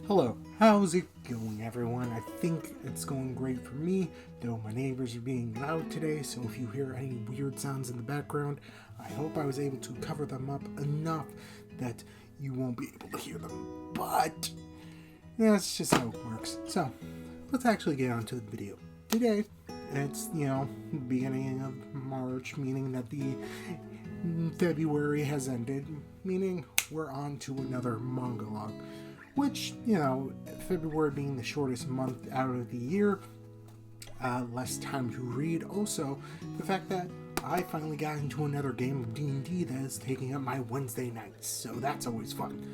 Hello, how's it going, everyone? I think it's going great for me, though my neighbors are being loud today, so if you hear any weird sounds in the background, I hope I was able to cover them up enough that you won't be able to hear them. But that's just how it works. So, let's actually get on to the video. Today, it's, beginning of March, meaning that the February has ended, meaning we're on to another manga log. Which, February being the shortest month out of the year, less time to read. Also, the fact that I finally got into another game of D&D that is taking up my Wednesday nights, so that's always fun.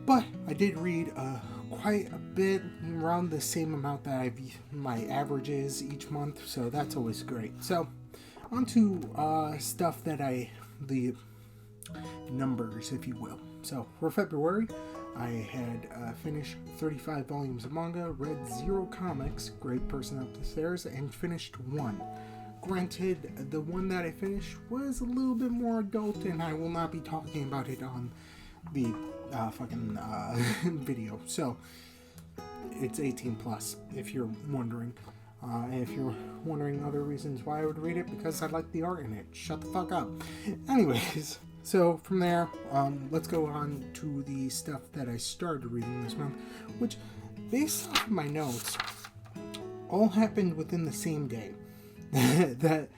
But I did read quite a bit, around the same amount that my average is each month, so that's always great. So, on to stuff that the numbers, if you will. So, for February, I had finished 35 volumes of manga, read 0 comics, great person up the stairs, and finished 1. Granted, the one that I finished was a little bit more adult, and I will not be talking about it on the video. So, it's 18 plus, if you're wondering. And if you're wondering other reasons why I would read it, because I like the art in it. Shut the fuck up. Anyways. So from there, let's go on to the stuff that I started reading this month, which, based off my notes, all happened within the same day. That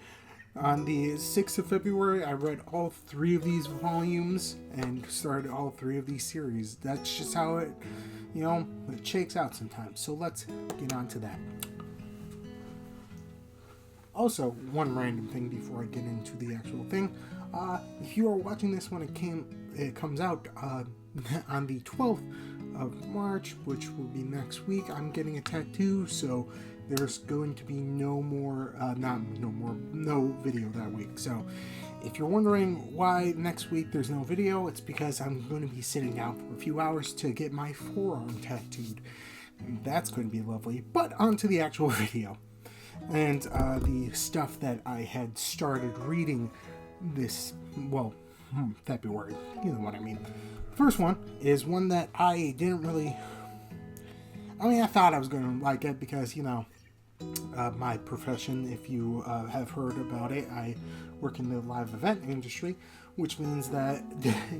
on the 6th of February, I read all 3 of these volumes and started all 3 of these series. That's just how it shakes out sometimes. So let's get on to that. Also, one random thing before I get into the actual thing. If you are watching this when it comes out on the 12th of March, which will be next week, I'm getting a tattoo, so there's going to be no video that week. So if you're wondering why next week there's no video, it's because I'm going to be sitting out for a few hours to get my forearm tattooed. That's going to be lovely. But on to the actual video. And the stuff that I had started reading February, you know what I mean. First one is one that I didn't really, I thought I was going to like it because, my profession, if you have heard about it, I work in the live event industry, which means that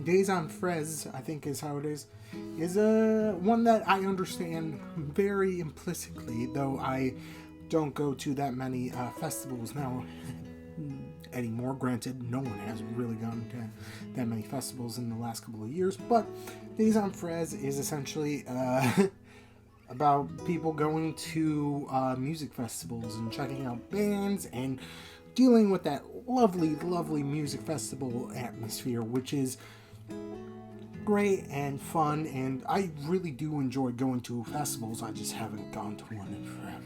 Days on Fres, I think is how it is one that I understand very implicitly, though I don't go to that many festivals now anymore. Granted, no one has really gone to that many festivals in the last couple of years, but Days on Fres is essentially about people going to music festivals and checking out bands and dealing with that lovely, lovely music festival atmosphere, which is great and fun, and I really do enjoy going to festivals. I just haven't gone to one in forever.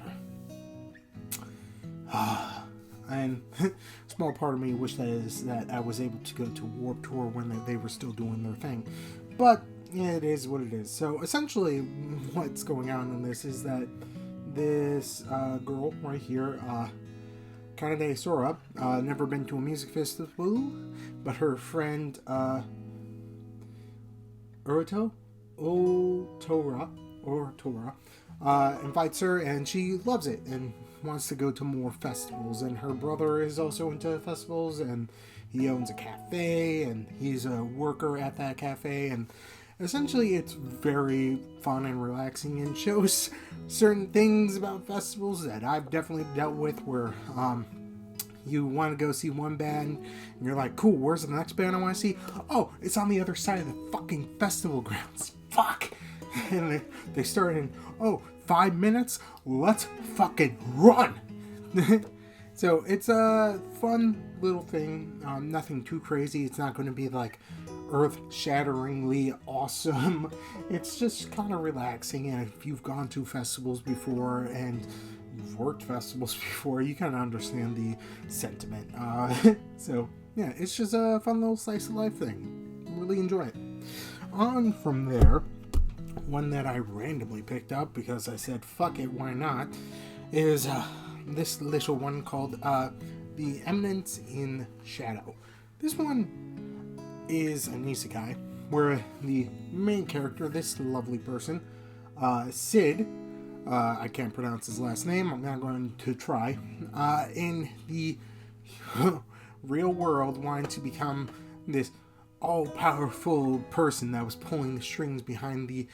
And small part of me wish that I was able to go to Warped Tour when they were still doing their thing. But yeah, it is what it is. So essentially what's going on in this is that this girl right here, Kanade Sora, never been to a music festival, but her friend Tora invites her, and she loves it and wants to go to more festivals. And her brother is also into festivals, and he owns a cafe, and he's a worker at that cafe, and essentially it's very fun and relaxing, and shows certain things about festivals that I've definitely dealt with, where you want to go see one band, and you're like, cool, where's the next band I want to see? Oh, it's on the other side of the fucking festival grounds. Fuck! And they start in, 5 minutes? Let's fucking run! So it's a fun little thing. Nothing too crazy. It's not going to be like earth-shatteringly awesome. It's just kind of relaxing. And if you've gone to festivals before and you've worked festivals before, you kind of understand the sentiment. So yeah, it's just a fun little slice of life thing. Really enjoy it. On from there, one that I randomly picked up because I said, fuck it, why not, is this little one called The Eminence in Shadow. This one is an isekai, where the main character, this lovely person, Sid, I can't pronounce his last name, I'm not going to try, in the real world wanted to become this all-powerful person that was pulling the strings behind the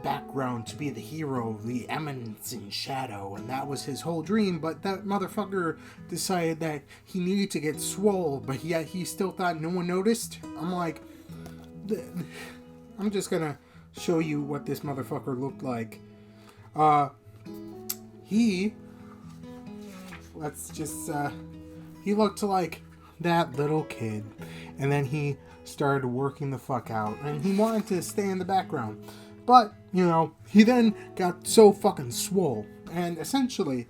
background to be the hero, the eminence in shadow, and that was his whole dream. But that motherfucker decided that he needed to get swole, but yet he still thought no one noticed. I'm like, I'm just gonna show you what this motherfucker looked like. He looked like that little kid, and then he started working the fuck out, and he wanted to stay in the background, but he then got so fucking swole, and essentially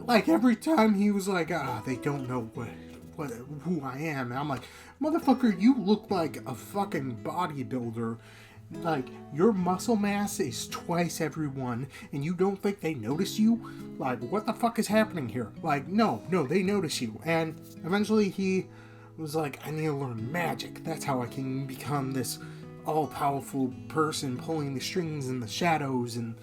like every time he was like, they don't know who I am, and I'm like, motherfucker, you look like a fucking bodybuilder. Like, your muscle mass is twice everyone, and you don't think they notice you? Like, what the fuck is happening here? Like, no, they notice you. And eventually he was like, I need to learn magic. That's how I can become this all-powerful person pulling the strings in the shadows. And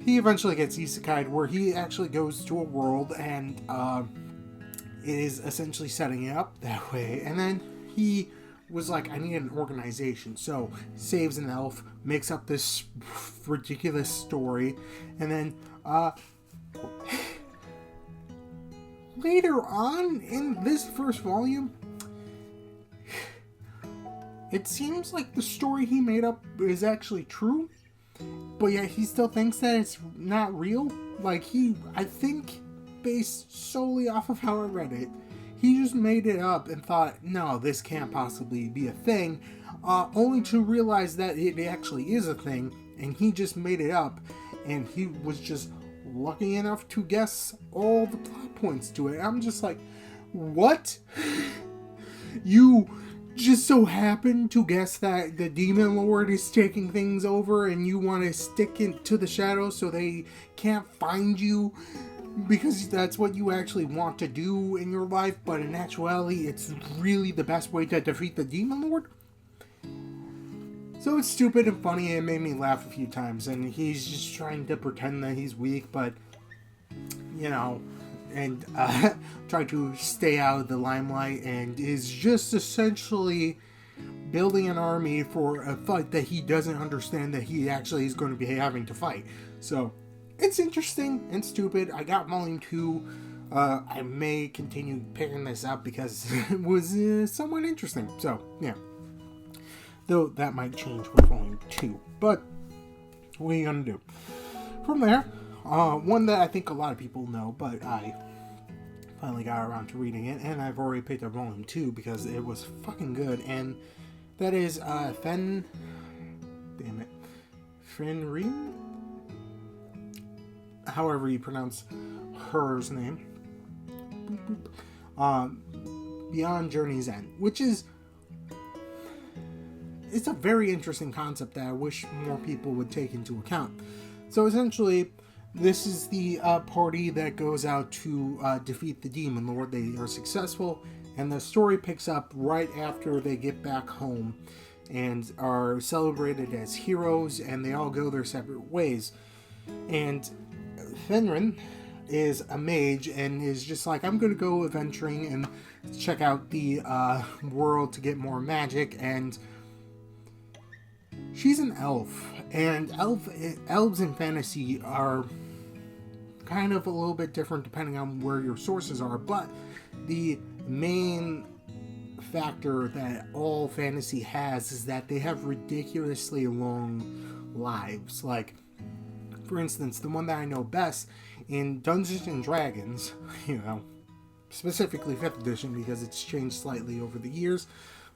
he eventually gets isekai'd, where he actually goes to a world and is essentially setting it up that way. And then he was like, I need an organization, so saves an elf, makes up this ridiculous story, and then later on in this first volume, it seems like the story he made up is actually true, but yet he still thinks that it's not real. Like, I think, based solely off of how I read it, he just made it up and thought, no, this can't possibly be a thing, only to realize that it actually is a thing, and he just made it up, and he was just lucky enough to guess all the plot points to it. I'm just like, what? You just so happen to guess that the Demon Lord is taking things over, and you want to stick into the shadows so they can't find you? Because that's what you actually want to do in your life, but in actuality, it's really the best way to defeat the Demon Lord? So it's stupid and funny, and it made me laugh a few times, and he's just trying to pretend that he's weak, but, and try to stay out of the limelight, and is just essentially building an army for a fight that he doesn't understand that he actually is going to be having to fight. So it's interesting and stupid. I got volume 2. I may continue picking this up because it was somewhat interesting. So, yeah. Though that might change with volume 2. But, what are you going to do? From there, one that I think a lot of people know, but I finally got around to reading it, and I've already picked up volume 2 because it was fucking good, and that is Fenrir? However you pronounce her's name. Beyond Journey's End, which is, it's a very interesting concept that I wish more people would take into account. So essentially, this is the party that goes out to defeat the Demon Lord. They are successful, and the story picks up right after they get back home and are celebrated as heroes, and they all go their separate ways. And Fenrir is a mage and is just like, I'm gonna go adventuring and check out the world to get more magic, and she's an elf, and elves in fantasy are kind of a little bit different depending on where your sources are, but the main factor that all fantasy has is that they have ridiculously long lives. Like, for instance, the one that I know best in Dungeons and Dragons, specifically 5th edition because it's changed slightly over the years,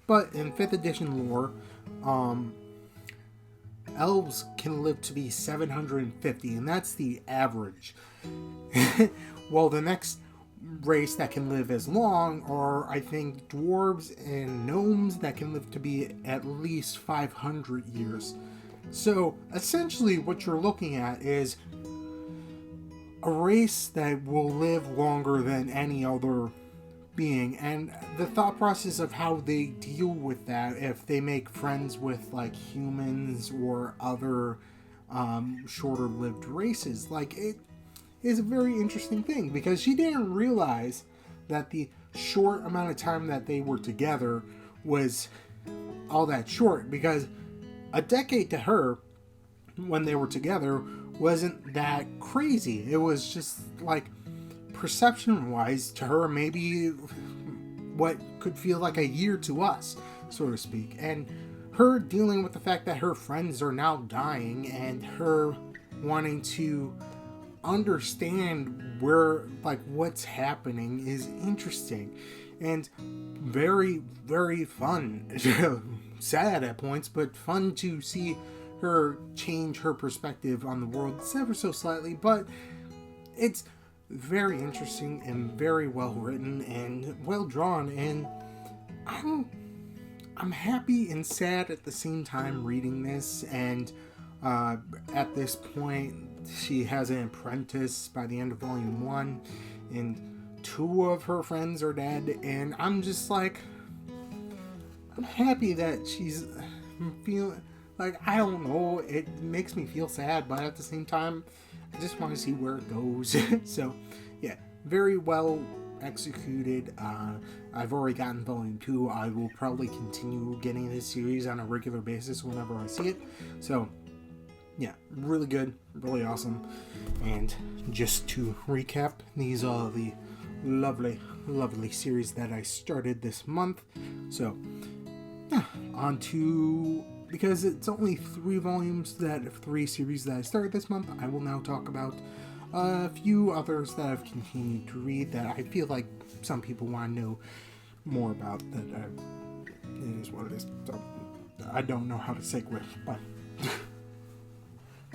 but in 5th edition lore, elves can live to be 750, and that's the average. Well, the next race that can live as long are, I think, dwarves and gnomes that can live to be at least 500 years. So, essentially, what you're looking at is a race that will live longer than any other being, and the thought process of how they deal with that if they make friends with like humans or other shorter lived races. Like, it is a very interesting thing because she didn't realize that the short amount of time that they were together was all that short, because a decade to her when they were together wasn't that crazy. It was just like, perception wise to her, maybe what could feel like a year to us, so to speak. And her dealing with the fact that her friends are now dying and her wanting to understand where, like, what's happening is interesting and very, very fun. Sad at points, but fun to see her change her perspective on the world. It's ever so slightly, but it's very interesting and very well written and well drawn, and I'm happy and sad at the same time reading this. And at this point, she has an apprentice by the end of volume 1, and 2 of her friends are dead, and I'm just like, I'm happy that she's feeling like, I don't know, it makes me feel sad, but at the same time, I just want to see where it goes. So, yeah, very well executed. I've already gotten volume 2. I will probably continue getting this series on a regular basis whenever I see it. So, yeah, really good, really awesome. And just to recap, these are the lovely, lovely series that I started this month. So, yeah, on to... because it's only 3 series that I started this month, I will now talk about a few others that I've continued to read that I feel like some people want to know more about. It is what it is. So, I don't know how to segue, but...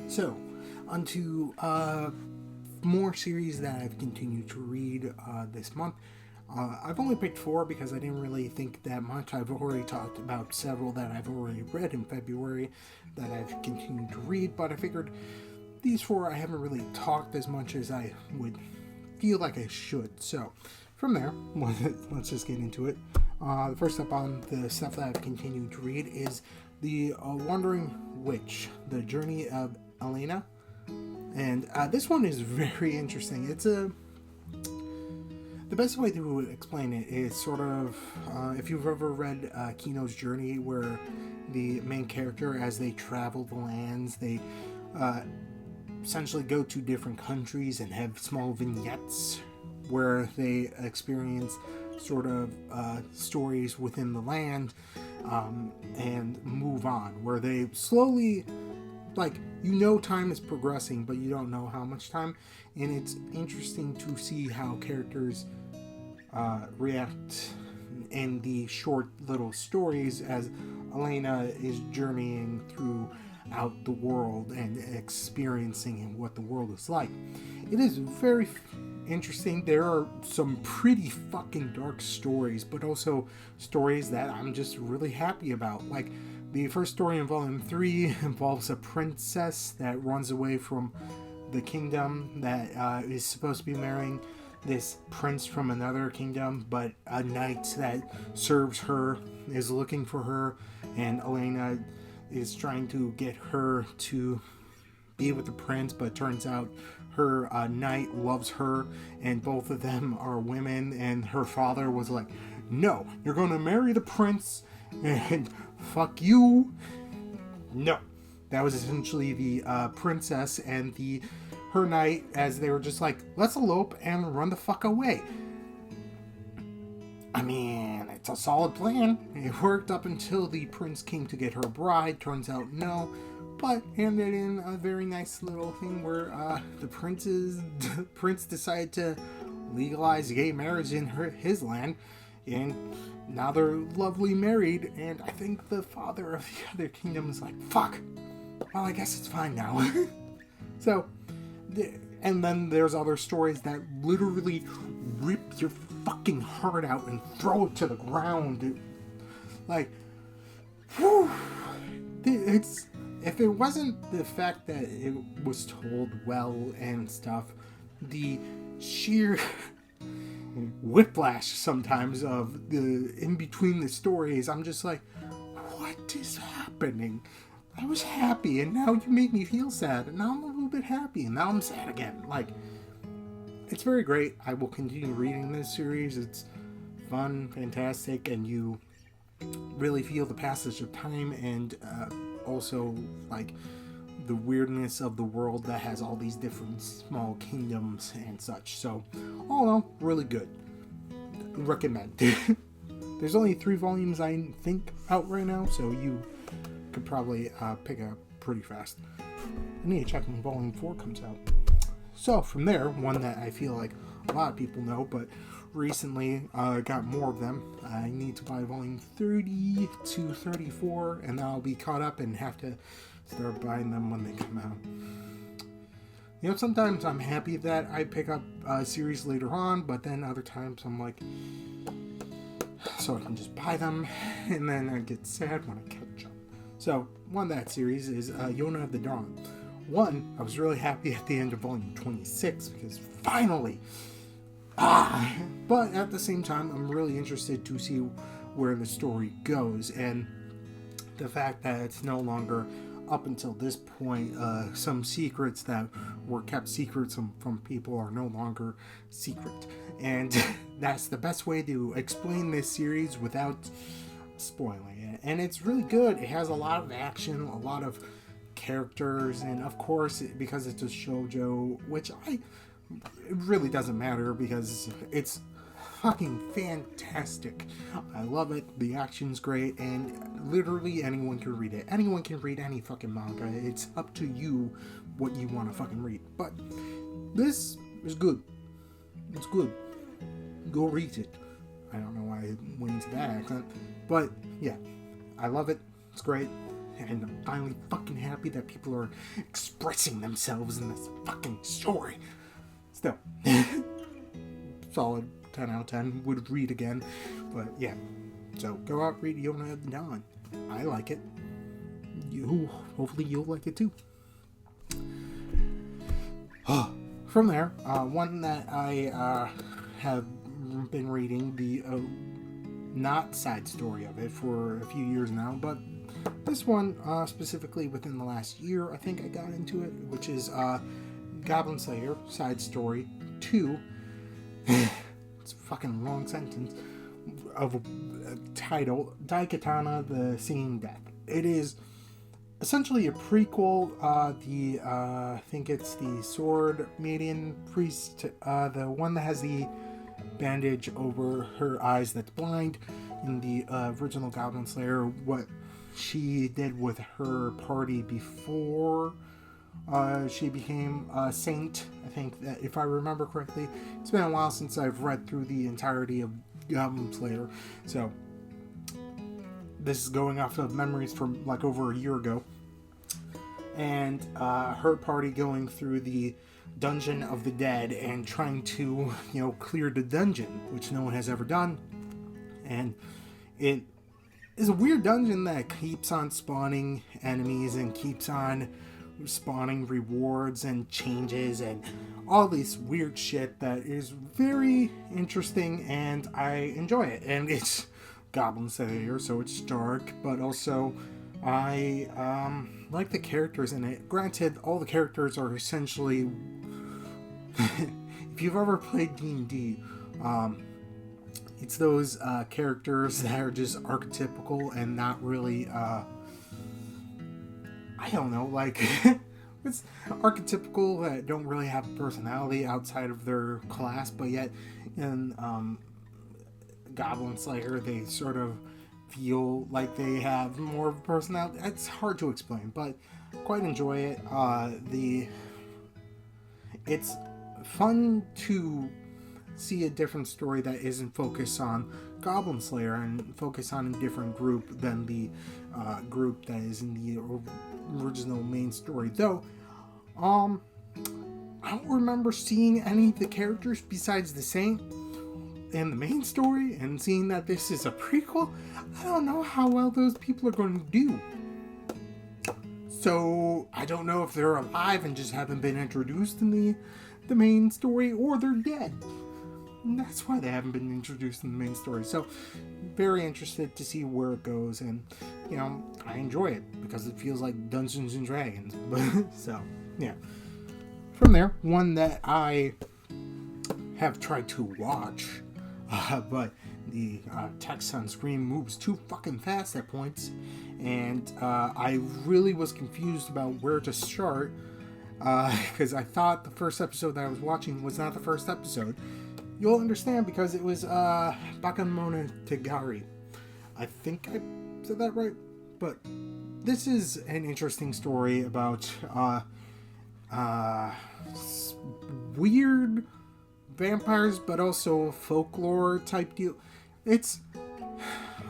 So, onto more series that I've continued to read this month. I've only picked 4 because I didn't really think that much. I've already talked about several that I've already read in February that I've continued to read, but I figured these 4 I haven't really talked as much as I would feel like I should. So, from there, let's just get into it. The first up on the stuff that I've continued to read is The Wandering Witch, The Journey of Elena. And this one is very interesting. It's the best way to explain it is sort of, if you've ever read Kino's Journey, where the main character, as they travel the lands, they essentially go to different countries and have small vignettes where they experience sort of stories within the land and move on, where they slowly, like, time is progressing, but you don't know how much time, and it's interesting to see how characters react in the short little stories as Elena is journeying throughout the world and experiencing what the world is like. It is very interesting. There are some pretty fucking dark stories, but also stories that I'm just really happy about. Like, the first story in volume 3 involves a princess that runs away from the kingdom that is supposed to be marrying this prince from another kingdom, but a knight that serves her is looking for her, and Elena is trying to get her to be with the prince, but turns out her knight loves her, and both of them are women, and her father was like, no, you're gonna marry the prince, and fuck you. No. That was essentially the princess and her knight, as they were just like, let's elope and run the fuck away. I mean, it's a solid plan. It worked up until the prince came to get her bride. Turns out no, but ended in a very nice little thing where the prince decided to legalize gay marriage in his land, and now they're lovely married. And I think the father of the other kingdom is like, fuck, well, I guess it's fine now. So, and then there's other stories that literally rip your fucking heart out and throw it to the ground. Like, whew, it's, if it wasn't the fact that it was told well and stuff, the sheer whiplash sometimes of the in between the stories. I'm just like, what is happening? I was happy, and now you make me feel sad, and now I'm a little bit happy, and now I'm sad again. Like, it's very great. I will continue reading this series. It's fun, fantastic, and you really feel the passage of time, and also, like, the weirdness of the world that has all these different small kingdoms and such. So, all in all, really good. Recommend. There's only 3 volumes, I think, out right now, so you could probably pick up pretty fast. I need to check when volume 4 comes out. So from there, one that I feel like a lot of people know, but recently got more of them. I need to buy volume 30 to 34, and then I'll be caught up and have to start buying them when they come out. You know, sometimes I'm happy that I pick up a series later on, but then other times I'm like, so I can just buy them, and then I get sad when I catch up. So, one of that series is Yona of the Dawn. One, I was really happy at the end of volume 26, because finally! But at the same time, I'm really interested to see where the story goes, and the fact that it's no longer, up until this point, some secrets that were kept secret from people are no longer secret. And that's the best way to explain this series without spoiling it. And it's really good. It has a lot of action, a lot of characters, and of course, because it's a shoujo, which it really doesn't matter because it's fucking fantastic. I love it. The action's great, and literally anyone can read it. Anyone can read any fucking manga. It's up to you what you want to fucking read. But this is good. It's good. Go read it. I don't know why I went into that accent, but yeah, I love it. It's great, and I'm finally fucking happy that people are expressing themselves in this fucking story. Still, solid 10 out of 10. Would read again, but yeah. So go out, read Yona of the Dawn. I like it. Hopefully you'll like it too. From there, one that I have been reading, the not side story of it for a few years now, but this one specifically within the last year, I think I got into it, which is Goblin Slayer side story 2. It's a fucking long sentence of a title, Daikatana, the Singing Death. It is essentially a prequel. I think it's the Sword Maiden Priest, the one that has the bandage over her eyes that's blind in the original Goblin Slayer. What she did with her party before she became a saint. I think that, if I remember correctly, it's been a while since I've read through the entirety of Goblin Slayer, so this is going off of memories from like over a year ago. And her party going through the Dungeon of the Dead and trying to, clear the dungeon, which no one has ever done. And it is a weird dungeon that keeps on spawning enemies and keeps on spawning rewards and changes and all this weird shit that is very interesting, and I enjoy it. And it's Goblin Slayer, so it's dark, but also I like the characters in it. Granted, all the characters are essentially if you've ever played D&D, it's those characters that are just archetypical and not really I don't know, like it's archetypical that don't really have a personality outside of their class, but yet in Goblin Slayer they sort of feel like they have more of a personality. It's hard to explain, but quite enjoy it. It's fun to see a different story that isn't focused on Goblin Slayer and focus on a different group than the group that is in the original main story. Though, I don't remember seeing any of the characters besides the Saint in the main story, and seeing that this is a prequel, I don't know how well those people are going to do. So, I don't know if they're alive and just haven't been introduced in the main story, or they're dead. that's why they haven't been introduced in the main story. So, very interested to see where it goes, and I enjoy it because it feels like Dungeons and Dragons. So, yeah. From there, one that I have tried to watch, but the text on screen moves too fucking fast at points, and I really was confused about where to start, because I thought the first episode that I was watching was not the first episode. You'll understand because it was Bakemonogatari. I think I said that right, but this is an interesting story about weird vampires, but also folklore type deal. It's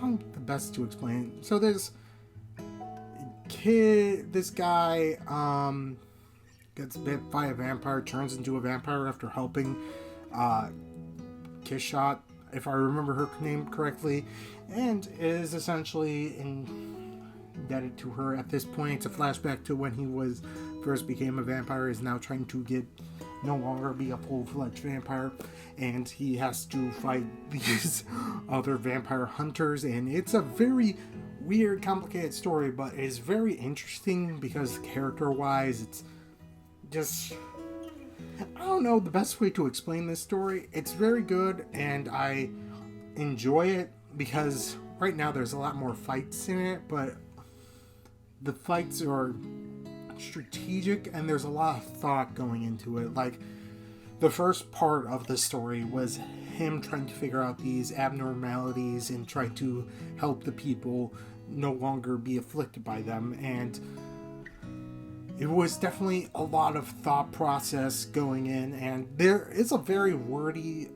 the best to explain. So there's this guy gets bit by a vampire, turns into a vampire after helping Kishot, if I remember her name correctly, and is essentially indebted to her at this point. It's a flashback to when he first became a vampire, is now trying to no longer be a full-fledged vampire, and he has to fight these other vampire hunters, and it's a very weird, complicated story, but it's very interesting because character-wise, it's just, I don't know the best way to explain this story. It's very good, and I enjoy it because right now there's a lot more fights in it, but the fights are strategic and there's a lot of thought going into it. Like, the first part of the story was him trying to figure out these abnormalities and try to help the people no longer be afflicted by them, and it was definitely a lot of thought process going in, and there is a very wordy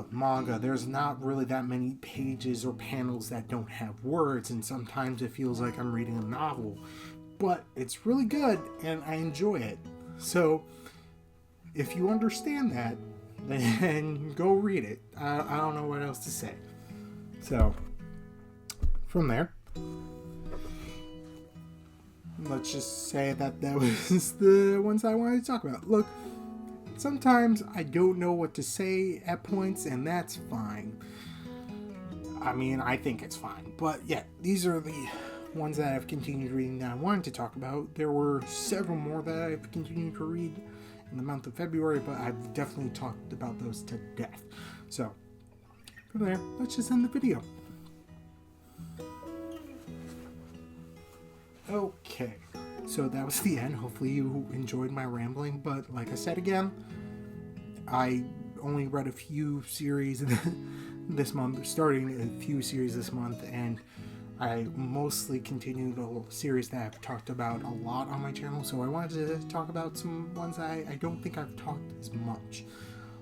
manga. There's not really that many pages or panels that don't have words, and sometimes it feels like I'm reading a novel, but it's really good and I enjoy it. So if you understand that, then go read it. I don't know what else to say. So from there, let's just say that was the ones I wanted to talk about. Look, sometimes I don't know what to say at points, and that's fine. I mean, I think it's fine. But yeah, these are the ones that I've continued reading that I wanted to talk about. There were several more that I've continued to read in the month of February, but I've definitely talked about those to death. So, from there, let's just end the video. Okay, so that was the end. Hopefully you enjoyed my rambling, but like I said again, I only read a few series this month, starting a few series this month, and I mostly continued a series that I've talked about a lot on my channel, so I wanted to talk about some ones I don't think I've talked as much.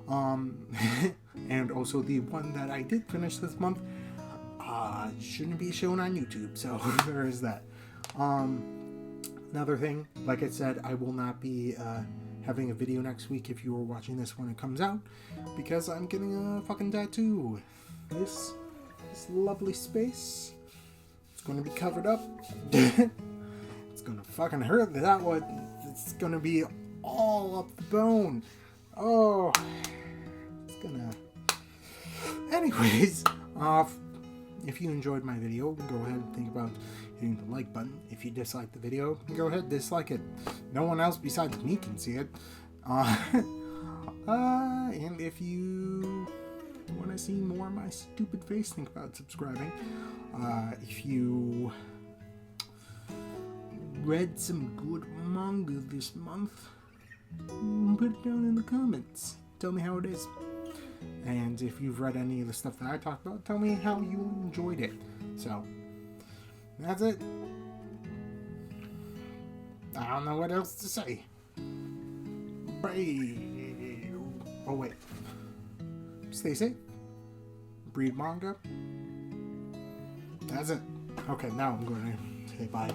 And also the one that I did finish this month shouldn't be shown on YouTube, so there is that. Another thing, like I said, I will not be having a video next week if you are watching this when it comes out, because I'm getting a fucking tattoo. This lovely space, it's going to be covered up. It's going to fucking hurt. That one, it's going to be all up the bone. Oh, it's gonna... Anyways, if you enjoyed my video, go ahead and think about hitting the like button. If you dislike the video, go ahead and dislike it. No one else besides me can see it. And if you want to see more of my stupid face, think about subscribing. If you read some good manga this month, put it down in the comments. Tell me how it is. And if you've read any of the stuff that I talked about, tell me how you enjoyed it. So, that's it. I don't know what else to say. Bye. Oh, wait. Stay safe. Read manga. That's it. Okay, now I'm going to say bye.